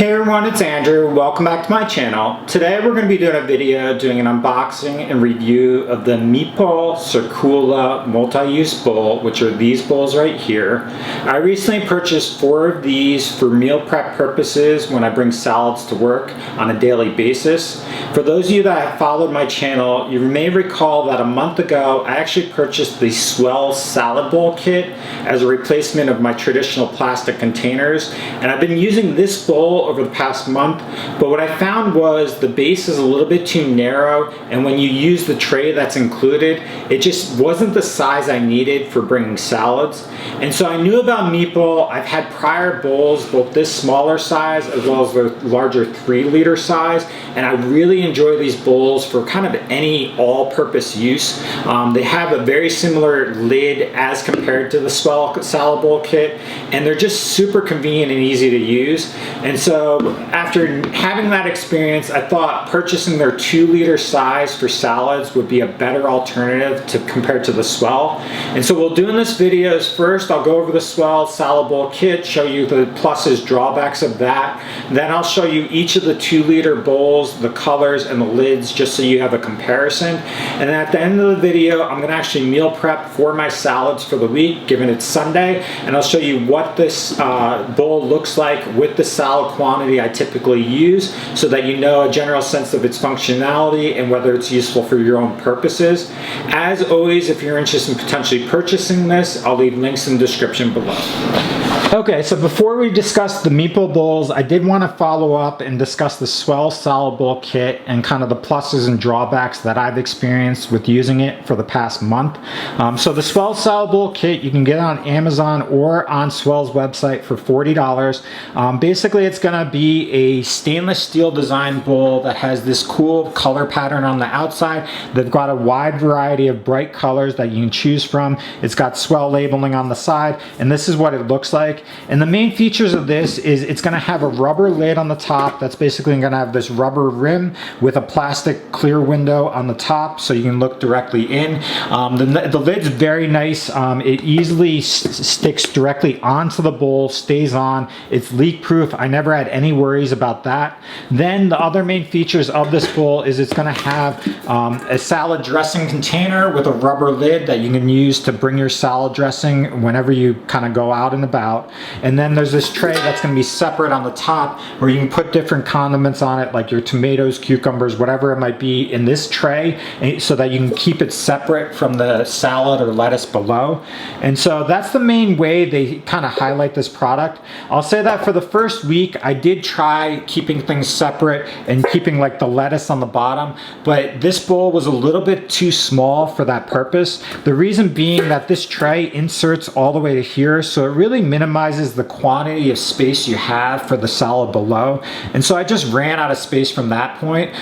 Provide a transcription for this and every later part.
Hey everyone, it's Andrew. Welcome back to my channel. Today we're going to be doing a video doing an unboxing and review of the Mepal Cirqula Multi Bowl, which are these bowls right here. I recently purchased 4 of these for meal prep purposes when I bring salads to work on a daily basis. For those of you that have followed my channel, you may recall that a month ago I actually purchased the Swell salad bowl kit as a replacement of my traditional plastic containers, and I've been using this bowl over the past month, but what I found was the base is a little bit too narrow, and when you use the tray that's included, it just wasn't the size I needed for bringing salads. And so I knew about Mepal. I've had prior bowls, both this smaller size as well as the larger 3-liter size, and I really enjoy these bowls for kind of any all-purpose use. They have a very similar lid as compared to the Swell salad bowl kit, and they're just super convenient and easy to use. And so after having that experience, I thought purchasing their 2-liter size for salads would be a better alternative compared to the Swell. And so we'll do in this video is first I'll go over the Swell salad bowl kit, show you the pluses, drawbacks of that. Then I'll show you each of the 2-liter bowls, the colors and the lids, just so you have a comparison. And then at the end of the video, I'm gonna actually meal prep for my salads for the week, given it's Sunday, and I'll show you what this bowl looks like with the salad quantity I typically use, so that you know a general sense of its functionality and whether it's useful for your own purposes. As always, if you're interested in potentially purchasing this, I'll leave links in the description below. Okay, so before we discuss the Mepal bowls, I did want to follow up and discuss the Swell salad bowl kit and kind of the pluses and drawbacks that I've experienced with using it for the past month. So the Swell salad bowl kit you can get on Amazon or on Swell's website for $40. Basically, it's going to be a stainless steel design bowl that has this cool color pattern on the outside. They've got a wide variety of bright colors that you can choose from. It's got Swell labeling on the side, and this is what it looks like. And the main features of this is it's going to have a rubber lid on the top that's basically going to have this rubber rim with a plastic clear window on the top so you can look directly in. The lid's very nice. It easily sticks directly onto the bowl, stays on. It's leak proof. I never had any worries about that. Then the other main features of this bowl is it's going to have a salad dressing container with a rubber lid that you can use to bring your salad dressing whenever you kind of go out and about. And then there's this tray that's going to be separate on the top where you can put different condiments on it, like your tomatoes, cucumbers, whatever it might be in this tray, so that you can keep it separate from the salad or lettuce below. And so that's the main way they kind of highlight this product. I'll say that for the first week I did try keeping things separate and keeping like the lettuce on the bottom, but this bowl was a little bit too small for that purpose. The reason being that this tray inserts all the way to here, so it really minimizes the quantity of space you have for the salad below, and so I just ran out of space from that point.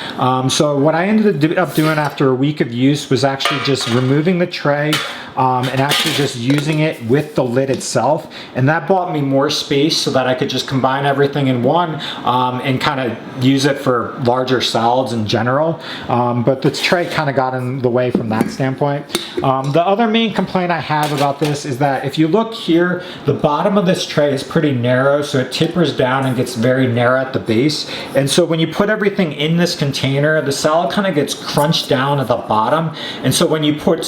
So what I ended up doing after a week of use was actually just removing the tray and actually just using it with the lid itself, and that bought me more space so that I could just combine everything in one and kind of use it for larger salads in general. But the tray kind of got in the way from that standpoint. The other main complaint I have about this is that if you look here, the bottom of this tray is pretty narrow, so it tapers down and gets very narrow at the base. And so when you put everything in this container, the salad kind of gets crunched down at the bottom. And so when you put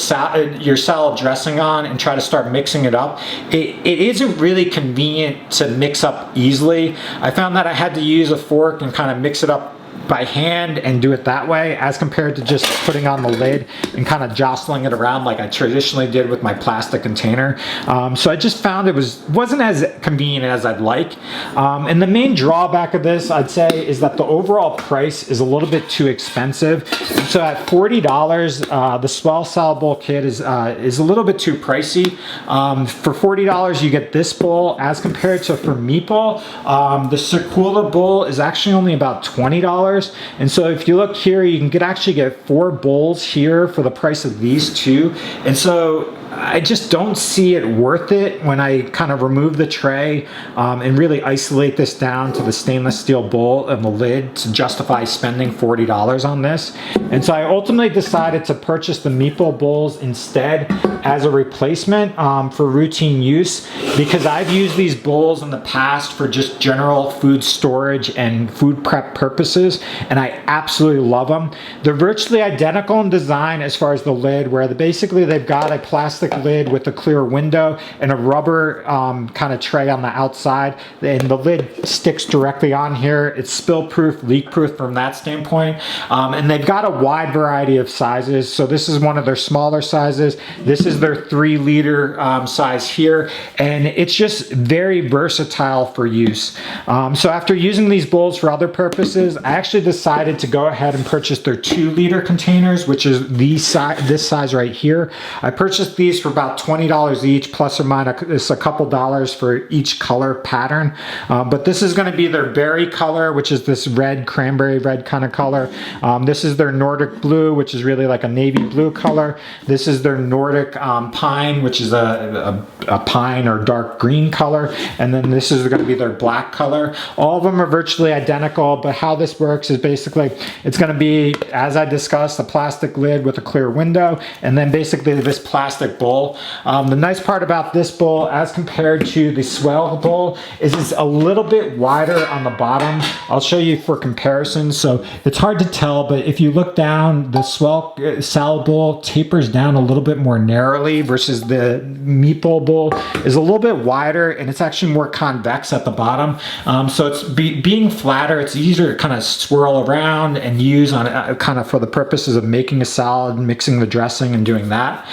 your salad dressing on and try to start mixing it up, it isn't really convenient to mix up easily. I found that I had to use a fork and kind of mix it up by hand and do it that way, as compared to just putting on the lid and kind of jostling it around like I traditionally did with my plastic container. So I just found it wasn't as convenient as I'd like. And the main drawback of this, I'd say, is that the overall price is a little bit too expensive. And so at $40, the Swell salad bowl kit is a little bit too pricey. For $40, you get this bowl, as compared to for Mepal, the Cirqula bowl is actually only about $20. And so if you look here, you can actually get 4 bowls here for the price of these 2. And so I just don't see it worth it when I kind of remove the tray and really isolate this down to the stainless steel bowl and the lid to justify spending $40 on this. And so I ultimately decided to purchase the Mepal bowls instead as a replacement for routine use, because I've used these bowls in the past for just general food storage and food prep purposes, and I absolutely love them. They're virtually identical in design as far as the lid, where basically they've got a plastic lid with a clear window and a rubber kind of tray on the outside, and the lid sticks directly on here. It's spill proof, leak proof from that standpoint, and they've got a wide variety of sizes. So this is one of their smaller sizes. This is their 3-liter size here, and it's just very versatile for use. So after using these bowls for other purposes, I actually decided to go ahead and purchase their 2-liter containers, which is this size right here. I purchased these for about $20 each, plus or minus a couple dollars for each color pattern. But this is going to be their berry color, which is this red, cranberry red kind of color. This is their Nordic blue, which is really like a navy blue color. This is their Nordic pine, which is a pine or dark green color. And then this is going to be their black color. All of them are virtually identical, but how this works is basically it's going to be, as I discussed, a plastic lid with a clear window, and then basically this plastic bowl. The nice part about this bowl as compared to the Swell bowl is it's a little bit wider on the bottom. I'll show you for comparison. So it's hard to tell, but if you look down, the Swell salad bowl tapers down a little bit more narrowly versus the Mepal bowl is a little bit wider, and it's actually more convex at the bottom. So it's being flatter, it's easier to kind of swirl around and use on kind of for the purposes of making a salad, mixing the dressing and doing that.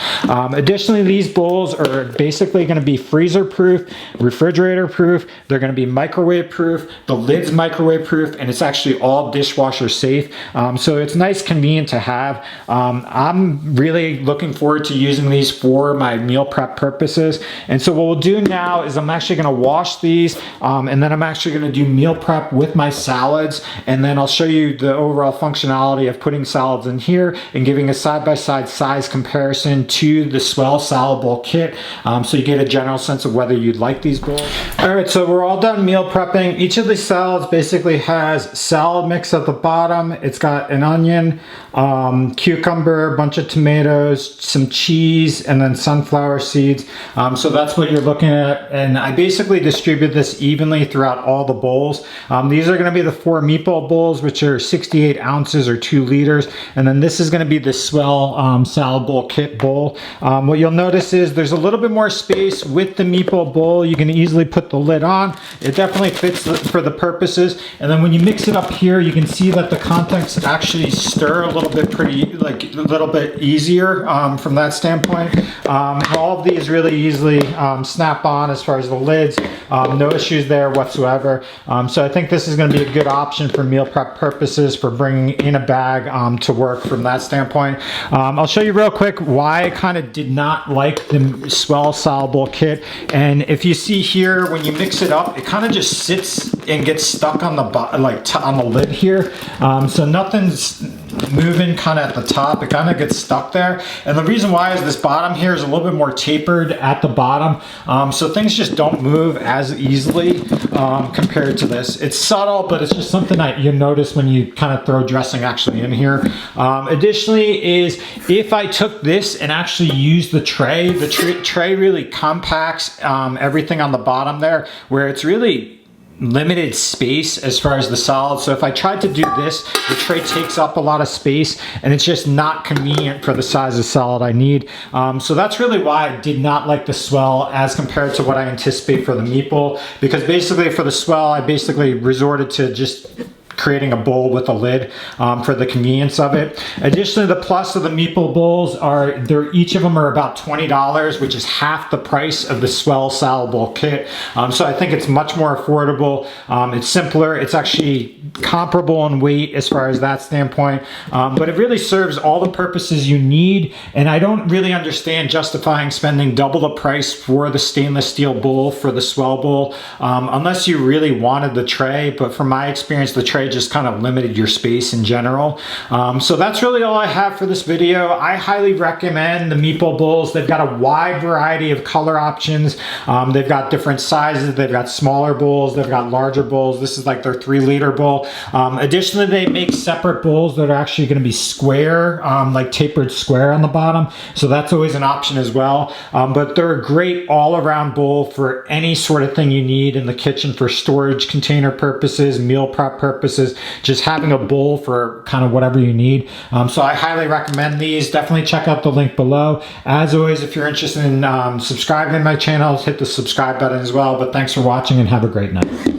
Additionally, these bowls are basically going to be freezer proof, refrigerator proof. They're going to be microwave proof. The lid's microwave proof, and it's actually all dishwasher safe. So it's nice, convenient to have. I'm really looking forward to using these for my meal prep purposes. And so what we'll do now is I'm actually going to wash these, and then I'm actually going to do meal prep with my salads, and then I'll show you the overall functionality of putting salads in here and giving a side-by-side size comparison to the Swell salad bowl kit, so you get a general sense of whether you'd like these bowls. All right, so we're all done meal prepping. Each of these salads basically has salad mix at the bottom. It's got an onion, cucumber, a bunch of tomatoes, some cheese, and then sunflower seeds. So that's what you're looking at, and I basically distribute this evenly throughout all the bowls. These are going to be the 4 Mepal bowls, which are 68 ounces or 2 liters, and then this is going to be the Swell salad bowl kit bowl. What you'll notice is there's a little bit more space with the Mepal bowl. You can easily put the lid on. It definitely fits for the purposes, and then when you mix it up here, you can see that the contents actually stir a little bit easier from that standpoint. All of these really easily snap on as far as the lids. No issues there whatsoever. So I think this is going to be a good option for meal prep purposes, for bringing in a bag to work from that standpoint. I'll show you real quick why I kind of did not like the Swell salad bowl kit. And if you see here, when you mix it up, it kind of just sits and gets stuck on the on the lid here. So nothing's moving kind of at the top. It kind of gets stuck there, and the reason why is this bottom here is a little bit more tapered at the bottom, so things just don't move as easily compared to this. It's subtle, but it's just something that you notice when you kind of throw dressing actually in here. Additionally is if I took this and actually used the tray really compacts everything on the bottom there, where it's really limited space as far as the salad. So if I tried to do this, the tray takes up a lot of space, and it's just not convenient for the size of salad I need. So that's really why I did not like the Swell as compared to what I anticipate for the Mepal, because basically for the Swell, I basically resorted to just creating a bowl with a lid for the convenience of it. Additionally, the plus of the Mepal bowls are each of them are about $20, which is half the price of the Swell salad bowl kit. So I think it's much more affordable. It's simpler. It's actually comparable in weight as far as that standpoint, but it really serves all the purposes you need. And I don't really understand justifying spending double the price for the stainless steel bowl for the Swell bowl, unless you really wanted the tray. But from my experience, the tray just kind of limited your space in general. So that's really all I have for this video. I highly recommend the Mepal bowls. They've got a wide variety of color options. They've got different sizes. They've got smaller bowls. They've got larger bowls. This is like their 3-liter bowl. Additionally, they make separate bowls that are actually going to be square, like tapered square on the bottom. So that's always an option as well. But they're a great all-around bowl for any sort of thing you need in the kitchen for storage container purposes, meal prep purposes, just having a bowl for kind of whatever you need. So I highly recommend these. Definitely check out the link below. As always, if you're interested in subscribing to my channel, hit the subscribe button as well. But thanks for watching and have a great night.